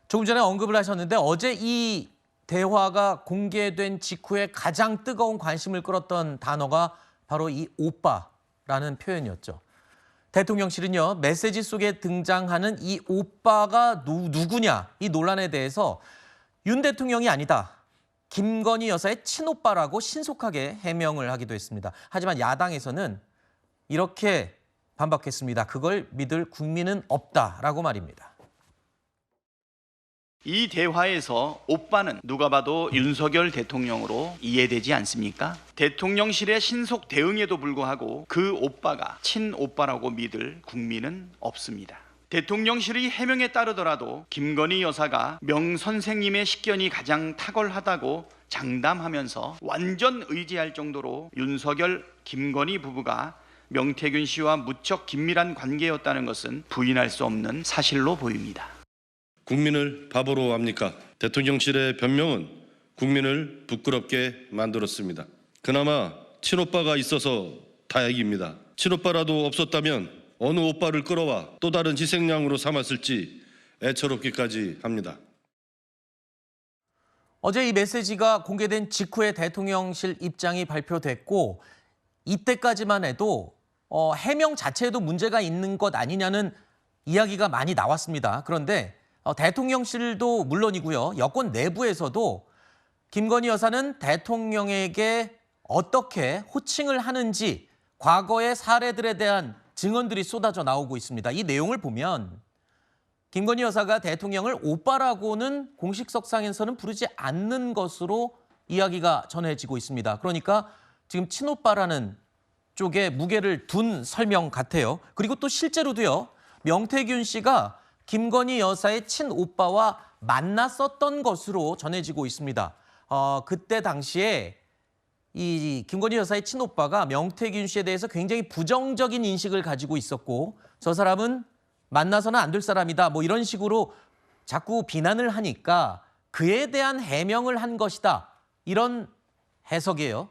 조금 전에 언급을 하셨는데 어제 이 대화가 공개된 직후에 가장 뜨거운 관심을 끌었던 단어가 바로 이 오빠라는 표현이었죠. 대통령실은요, 메시지 속에 등장하는 이 오빠가 누구냐 이 논란에 대해서 윤 대통령이 아니다. 김건희 여사의 친오빠라고 신속하게 해명을 하기도 했습니다. 하지만 야당에서는 이렇게 반박했습니다. 그걸 믿을 국민은 없다라고 말입니다. 이 대화에서 오빠는 누가 봐도 윤석열 대통령으로 이해되지 않습니까? 대통령실의 신속 대응에도 불구하고 그 오빠가 친오빠라고 믿을 국민은 없습니다. 대통령실의 해명에 따르더라도 김건희 여사가 명 선생님의 식견이 가장 탁월하다고 장담하면서 완전 의지할 정도로 윤석열, 김건희 부부가 명태균 씨와 무척 긴밀한 관계였다는 것은 부인할 수 없는 사실로 보입니다. 국민을 바보로 합니까? 대통령실의 변명은 국민을 부끄럽게 만들었습니다. 그나마 친오빠가 있어서 다행입니다. 친오빠라도 없었다면 어느 오빠를 끌어와 또 다른 희생양으로 삼았을지 애처롭기까지 합니다. 어제 이 메시지가 공개된 직후에 대통령실 입장이 발표됐고 이때까지만 해도 해명 자체에도 문제가 있는 것 아니냐는 이야기가 많이 나왔습니다. 그런데 대통령실도 물론이고요. 여권 내부에서도 김건희 여사는 대통령에게 어떻게 호칭을 하는지 과거의 사례들에 대한 증언들이 쏟아져 나오고 있습니다. 이 내용을 보면 김건희 여사가 대통령을 오빠라고는 공식석상에서는 부르지 않는 것으로 이야기가 전해지고 있습니다. 그러니까 지금 친오빠라는 쪽에 무게를 둔 설명 같아요. 그리고 또 실제로도요. 명태균 씨가 김건희 여사의 친오빠와 만났었던 것으로 전해지고 있습니다. 그때 당시에 이 김건희 여사의 친오빠가 명태균 씨에 대해서 굉장히 부정적인 인식을 가지고 있었고 저 사람은 만나서는 안 될 사람이다. 뭐 이런 식으로 자꾸 비난을 하니까 그에 대한 해명을 한 것이다. 이런 해석이에요.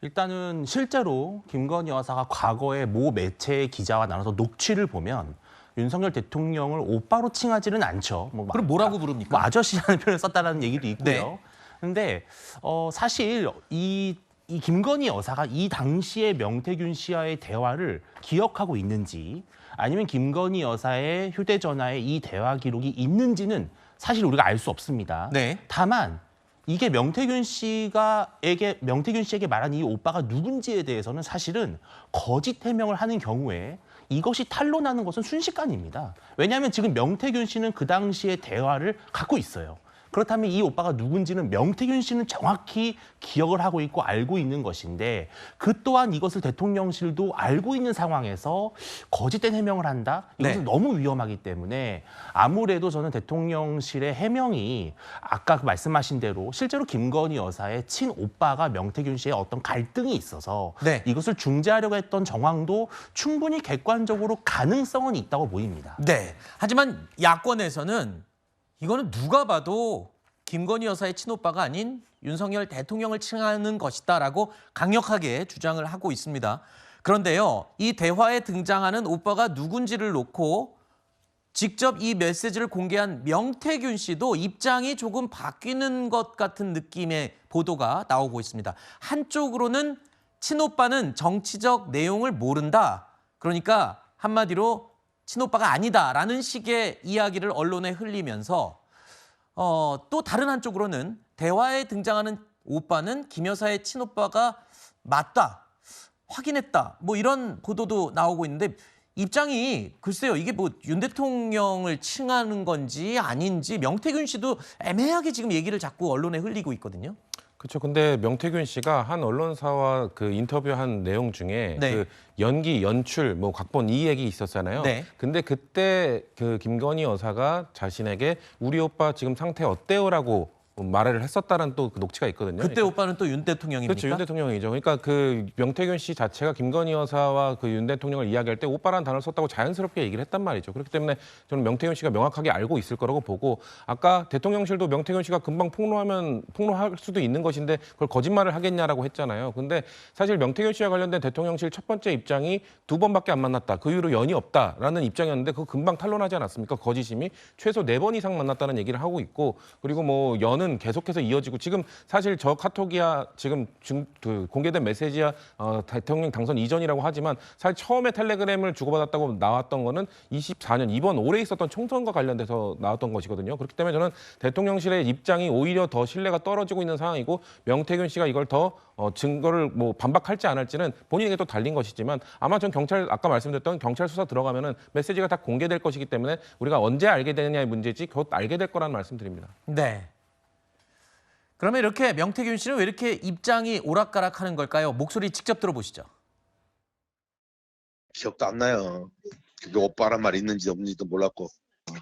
일단은 실제로 김건희 여사가 과거에 모 매체의 기자와 나눠서 녹취를 보면 윤석열 대통령을 오빠로 칭하지는 않죠. 그럼 뭐라고 부릅니까? 뭐 아저씨라는 표현을 썼다는 얘기도 있고요. 네. 근데 사실 이 김건희 여사가 이 당시에 명태균 씨와의 대화를 기억하고 있는지 아니면 김건희 여사의 휴대전화에 이 대화 기록이 있는지는 사실 우리가 알 수 없습니다. 네. 다만 이게 명태균 씨에게 말한 이 오빠가 누군지에 대해서는 사실은 거짓 해명을 하는 경우에 이것이 탄로나는 것은 순식간입니다. 왜냐하면 지금 명태균 씨는 그 당시의 대화를 갖고 있어요. 그렇다면 이 오빠가 누군지는 명태균 씨는 정확히 기억을 하고 있고 알고 있는 것인데 그 또한 이것을 대통령실도 알고 있는 상황에서 거짓된 해명을 한다? 이것은 네. 너무 위험하기 때문에 아무래도 저는 대통령실의 해명이 아까 말씀하신 대로 실제로 김건희 여사의 친오빠가 명태균 씨의 어떤 갈등이 있어서 네. 이것을 중재하려고 했던 정황도 충분히 객관적으로 가능성은 있다고 보입니다. 네. 하지만 야권에서는 이거는 누가 봐도 김건희 여사의 친오빠가 아닌 윤석열 대통령을 칭하는 것이다라고 강력하게 주장을 하고 있습니다. 그런데요, 이 대화에 등장하는 오빠가 누군지를 놓고 직접 이 메시지를 공개한 명태균 씨도 입장이 조금 바뀌는 것 같은 느낌의 보도가 나오고 있습니다. 한쪽으로는 친오빠는 정치적 내용을 모른다. 그러니까 한마디로 친오빠가 아니다라는 식의 이야기를 언론에 흘리면서 또 다른 한쪽으로는 대화에 등장하는 오빠는 김 여사의 친오빠가 맞다, 확인했다 뭐 이런 보도도 나오고 있는데 입장이 글쎄요 이게 뭐 윤 대통령을 칭하는 건지 아닌지 명태균 씨도 애매하게 지금 얘기를 자꾸 언론에 흘리고 있거든요. 그렇죠. 근데 명태균 씨가 한 언론사와 그 인터뷰한 내용 중에 네. 그 연기, 연출, 뭐 각본 이 얘기 있었잖아요. 네. 근데 그때 그 김건희 여사가 자신에게 우리 오빠 지금 상태 어때요라고 말을 했었다는 또 그 녹취가 있거든요. 그때 오빠는 또 윤 대통령입니까? 그렇죠. 윤 대통령이죠. 그러니까 그 명태균 씨 자체가 김건희 여사와 그 윤 대통령을 이야기할 때 오빠라는 단어를 썼다고 자연스럽게 얘기를 했단 말이죠. 그렇기 때문에 저는 명태균 씨가 명확하게 알고 있을 거라고 보고 아까 대통령실도 명태균 씨가 금방 폭로할 수도 있는 것인데 그걸 거짓말을 하겠냐라고 했잖아요. 근데 사실 명태균 씨와 관련된 대통령실 첫 번째 입장이 2번밖에 안 만났다. 그 이후로 연이 없다라는 입장이었는데 그거 금방 탄론하지 않았습니까? 거짓임이 최소 4번 이상 만났다는 얘기를 하고 있고 그리고 뭐 연은 계속해서 이어지고 지금 사실 저 카톡이야 지금 그 공개된 메시지야 대통령 당선 이전이라고 하지만 사실 처음에 텔레그램을 주고받았다고 나왔던 거는 24년 이번 올해 있었던 총선과 관련돼서 나왔던 것이거든요. 그렇기 때문에 저는 대통령실의 입장이 오히려 더 신뢰가 떨어지고 있는 상황이고 명태균 씨가 이걸 더 증거를 뭐 반박할지 안 할지는 본인에게 또 달린 것이지만 아마 전 경찰 아까 말씀드렸던 경찰 수사 들어가면은 메시지가 다 공개될 것이기 때문에 우리가 언제 알게 되느냐의 문제지 곧 알게 될 거라는 말씀드립니다. 네. 그러면 이렇게 명태균 씨는 왜 이렇게 입장이 오락가락하는 걸까요? 목소리 직접 들어보시죠. 기억도 안 나요. 그게 오빠란 말이 있는지 없는지도 몰랐고.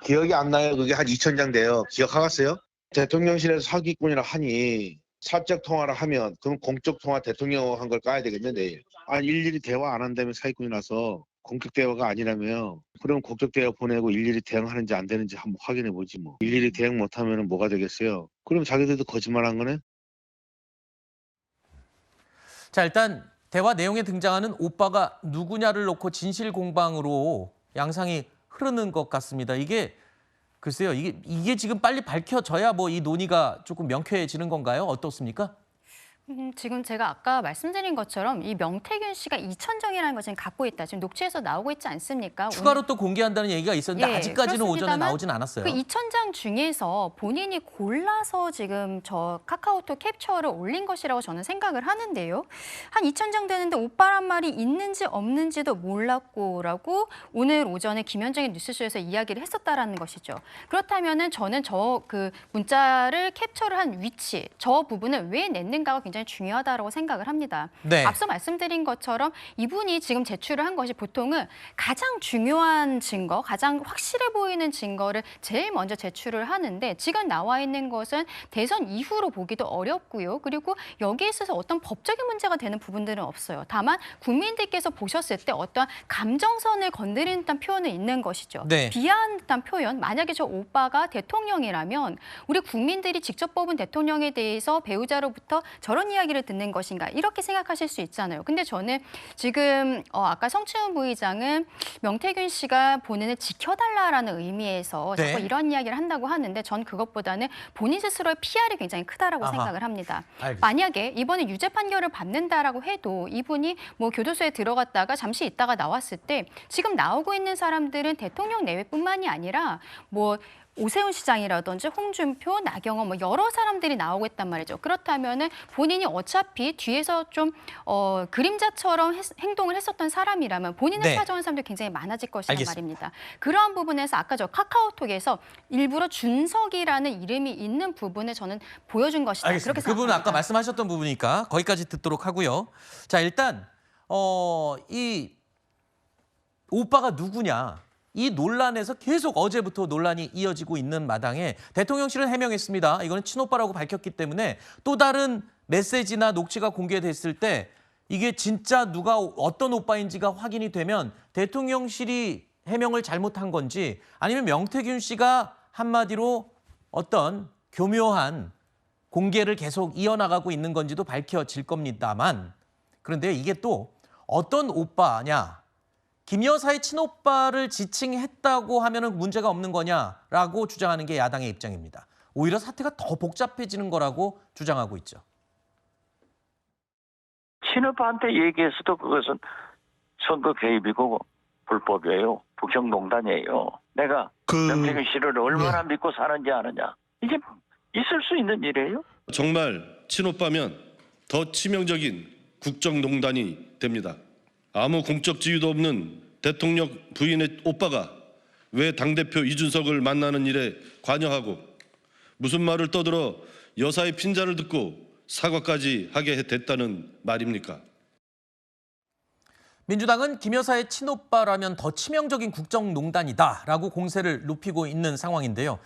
기억이 안 나요. 그게 한 2,000장 돼요. 기억하겠어요? 대통령실에서 사기꾼이라 하니 사적 통화를 하면 그럼 공적 통화 대통령 한 걸 까야 되겠네 내일. 아니 일일이 대화 안 한다면 사기꾼이라서 공적 대화가 아니라며 그럼 공적 대화 보내고 일일이 대응하는지 안 되는지 한번 확인해 보지 뭐. 일일이 대응 못하면 뭐가 되겠어요? 그럼 자기들도 거짓말한 거네? 자, 일단 대화 내용에 등장하는 오빠가 누구냐를 놓고 진실 공방으로 양상이 흐르는 것 같습니다. 이게 글쎄요, 이게 지금 빨리 밝혀져야 뭐 이 논의가 조금 명쾌해지는 건가요? 어떻습니까? 지금 제가 아까 말씀드린 것처럼 이 명태균 씨가 2,000정이라는 걸 지금 갖고 있다. 지금 녹취에서 나오고 있지 않습니까? 추가로 또 공개한다는 얘기가 있었는데 예, 아직까지는 오전에 그렇습니다만 나오진 않았어요. 그 2,000장 중에서 본인이 골라서 지금 저 카카오톡 캡처를 올린 것이라고 저는 생각을 하는데요. 한 2,000장 되는데 오빠란 말이 있는지 없는지도 몰랐고라고 오늘 오전에 김현정의 뉴스쇼에서 이야기를 했었다라는 것이죠. 그렇다면은 저는 저 그 문자를 캡처를 한 위치, 저 부분을 왜 냈는가가 굉장히 중요하다고 생각을 합니다. 네. 앞서 말씀드린 것처럼 이분이 지금 제출을 한 것이 보통은 가장 중요한 증거, 가장 확실해 보이는 증거를 제일 먼저 제출을 하는데 지금 나와 있는 것은 대선 이후로 보기도 어렵고요. 그리고 여기에 있어서 어떤 법적인 문제가 되는 부분들은 없어요. 다만 국민들께서 보셨을 때 어떤 감정선을 건드리는 듯한 표현은 있는 것이죠. 네. 비하하는 듯한 표현, 만약에 저 오빠가 대통령이라면 우리 국민들이 직접 뽑은 대통령에 대해서 배우자로부터 저런 이야기를 듣는 것인가 이렇게 생각하실 수 있잖아요. 근데 저는 지금 아까 성추행 부의장은 명태균 씨가 본인을 지켜달라라는 의미에서 네. 자꾸 이런 이야기를 한다고 하는데 전 그것보다는 본인 스스로의 PR이 굉장히 크다라고 아하. 생각을 합니다. 알겠습니다. 만약에 이번에 유죄 판결을 받는다라고 해도 이분이 뭐 교도소에 들어갔다가 잠시 있다가 나왔을 때 지금 나오고 있는 사람들은 대통령 내외뿐만이 아니라 뭐 오세훈 시장이라든지 홍준표, 나경원 뭐 여러 사람들이 나오고 있단 말이죠. 그렇다면은 본인이 어차피 뒤에서 좀 그림자처럼 행동을 했었던 사람이라면 본인을 네. 찾아온 사람들이 굉장히 많아질 것이란 알겠습니다. 말입니다. 그러한 부분에서 아까 저 카카오톡에서 일부러 준석이라는 이름이 있는 부분을 저는 보여준 것이다. 알겠습니다. 그렇게 그 부분은 생각합니다. 아까 말씀하셨던 부분이니까 거기까지 듣도록 하고요. 자, 일단 이 오빠가 누구냐. 이 논란에서 계속 어제부터 논란이 이어지고 있는 마당에 대통령실은 해명했습니다. 이거는 친오빠라고 밝혔기 때문에 또 다른 메시지나 녹취가 공개됐을 때 이게 진짜 누가 어떤 오빠인지가 확인이 되면 대통령실이 해명을 잘못한 건지 아니면 명태균 씨가 한마디로 어떤 교묘한 공개를 계속 이어나가고 있는 건지도 밝혀질 겁니다만 그런데 이게 또 어떤 오빠냐 김 여사의 친오빠를 지칭했다고 하면은 문제가 없는 거냐라고 주장하는 게 야당의 입장입니다. 오히려 사태가 더 복잡해지는 거라고 주장하고 있죠. 친오빠한테 얘기해서도 그것은 선거 개입이고 불법이에요. 국정농단이에요. 내가 명태균 씨를 얼마나 믿고 사는지 아느냐. 이게 있을 수 있는 일이에요? 정말 친오빠면 더 치명적인 국정농단이 됩니다. 아무 공적 지위도 없는 대통령 부인의 오빠가 왜 당대표 이준석을 만나는 일에 관여하고 무슨 말을 떠들어 여사의 핀잔을 듣고 사과까지 하게 됐다는 말입니까? 민주당은 김 여사의 친오빠라면 더 치명적인 국정농단이다라고 공세를 높이고 있는 상황인데요.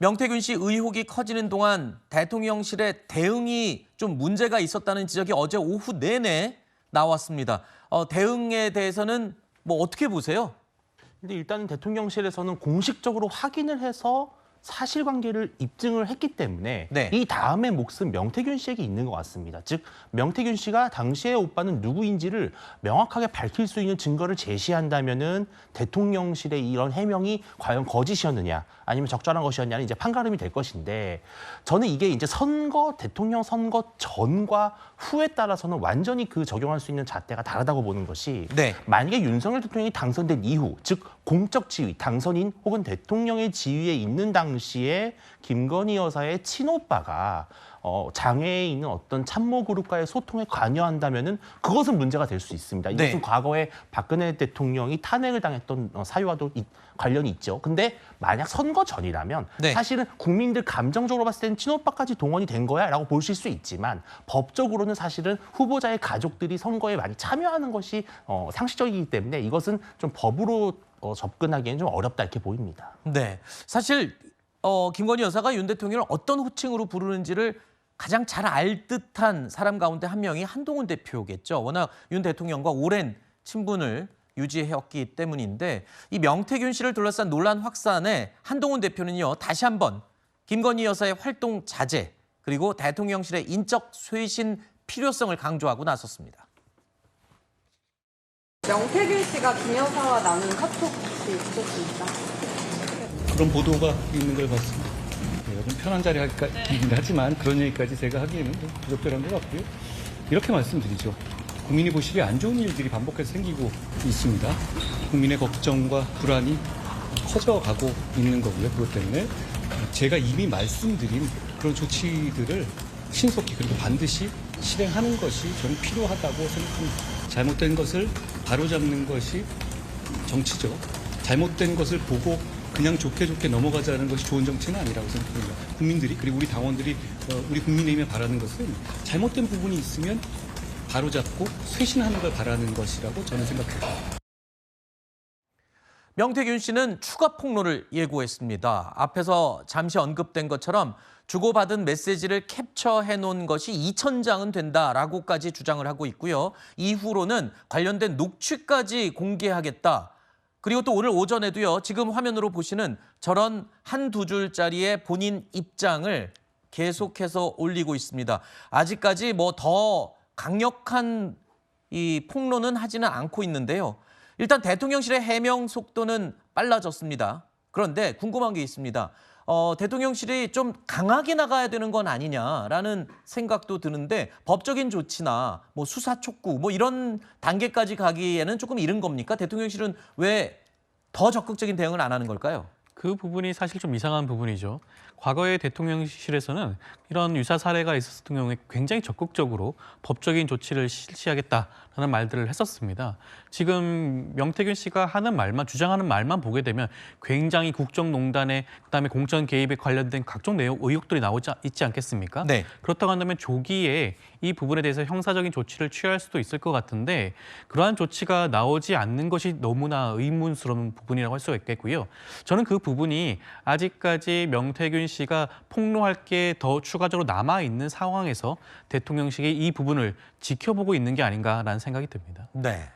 명태균 씨 의혹이 커지는 동안 대통령실의 대응이 좀 문제가 있었다는 지적이 어제 오후 내내 나왔습니다. 대응에 대해서는 뭐 어떻게 보세요? 근데 일단 대통령실에서는 공식적으로 확인을 해서 사실관계를 입증을 했기 때문에 네. 이 다음의 몫은 명태균 씨에게 있는 것 같습니다. 즉 명태균 씨가 당시의 오빠는 누구인지를 명확하게 밝힐 수 있는 증거를 제시한다면은 대통령실의 이런 해명이 과연 거짓이었느냐 아니면 적절한 것이었냐는 이제 판가름이 될 것인데 저는 이게 이제 대통령 선거 전과 후에 따라서는 완전히 그 적용할 수 있는 잣대가 다르다고 보는 것이 네. 만약에 윤석열 대통령이 당선된 이후 즉 공적 지위, 당선인 혹은 대통령의 지위에 있는 당시에 김건희 여사의 친오빠가 장외에 있는 어떤 참모 그룹과의 소통에 관여한다면은 그것은 문제가 될 수 있습니다. 이것은 네. 과거에 박근혜 대통령이 탄핵을 당했던 사유와도 관련이 있죠. 근데 만약 선거 전이라면 네. 사실은 국민들 감정적으로 봤을 때는 친오빠까지 동원이 된 거야라고 보실 수 있지만 법적으로는 사실은 후보자의 가족들이 선거에 많이 참여하는 것이 상식적이기 때문에 이것은 좀 법으로 접근하기에는 좀 어렵다 이렇게 보입니다. 네. 사실 김건희 여사가 윤 대통령을 어떤 호칭으로 부르는지를 가장 잘 알 듯한 사람 가운데 한 명이 한동훈 대표겠죠. 워낙 윤 대통령과 오랜 친분을 유지해왔기 때문인데 이 명태균 씨를 둘러싼 논란 확산에 한동훈 대표는요. 다시 한번 김건희 여사의 활동 자제 그리고 대통령실의 인적 쇄신 필요성을 강조하고 나섰습니다. 명태균 씨가 김 여사와 나눈 카톡 혹시 있으셨습니까? 그런 보도가 있는 걸 봤습니다. 제가 좀 편한 자리이긴 하지만 그런 얘기까지 제가 하기에는 좀 부적절한 것 같고요. 이렇게 말씀드리죠. 국민이 보시기에 안 좋은 일들이 반복해서 생기고 있습니다. 국민의 걱정과 불안이 커져가고 있는 거고요. 그것 때문에 제가 이미 말씀드린 그런 조치들을 신속히 그리고 반드시 실행하는 것이 저는 필요하다고 생각합니다. 잘못된 것을 바로잡는 것이 정치죠. 잘못된 것을 보고 그냥 좋게 넘어가자는 것이 좋은 정치는 아니라고 생각합니다. 국민들이 그리고 우리 당원들이 우리 국민의힘에 바라는 것은 잘못된 부분이 있으면 바로잡고 쇄신하는 걸 바라는 것이라고 저는 생각합니다. 명태균 씨는 추가 폭로를 예고했습니다. 앞에서 잠시 언급된 것처럼 주고받은 메시지를 캡처해 놓은 것이 2,000장은 된다라고까지 주장을 하고 있고요. 이후로는 관련된 녹취까지 공개하겠다. 그리고 또 오늘 오전에도요. 지금 화면으로 보시는 저런 한두 줄짜리의 본인 입장을 계속해서 올리고 있습니다. 아직까지 뭐 더 강력한 이 폭로는 하지는 않고 있는데요. 일단 대통령실의 해명 속도는 빨라졌습니다. 그런데 궁금한 게 있습니다. 대통령실이 좀 강하게 나가야 되는 건 아니냐라는 생각도 드는데 법적인 조치나 뭐 수사 촉구 뭐 이런 단계까지 가기에는 조금 이른 겁니까? 대통령실은 왜 더 적극적인 대응을 안 하는 걸까요? 그 부분이 사실 좀 이상한 부분이죠. 과거에 대통령실에서는 이런 유사 사례가 있었던 경우에 굉장히 적극적으로 법적인 조치를 실시하겠다라는 말들을 했었습니다. 지금 명태균 씨가 하는 말만, 주장하는 말만 보게 되면 굉장히 국정농단에 그다음에 공천 개입에 관련된 각종 의혹들이 나오지 있지 않겠습니까? 네. 그렇다고 한다면 조기에 이 부분에 대해서 형사적인 조치를 취할 수도 있을 것 같은데 그러한 조치가 나오지 않는 것이 너무나 의문스러운 부분이라고 할 수가 있겠고요. 저는 그 부분이 아직까지 명태균 씨가 폭로할 게 더 추가적으로 남아있는 상황에서 대통령실이 이 부분을 지켜보고 있는 게 아닌가라는 생각이 듭니다. 네.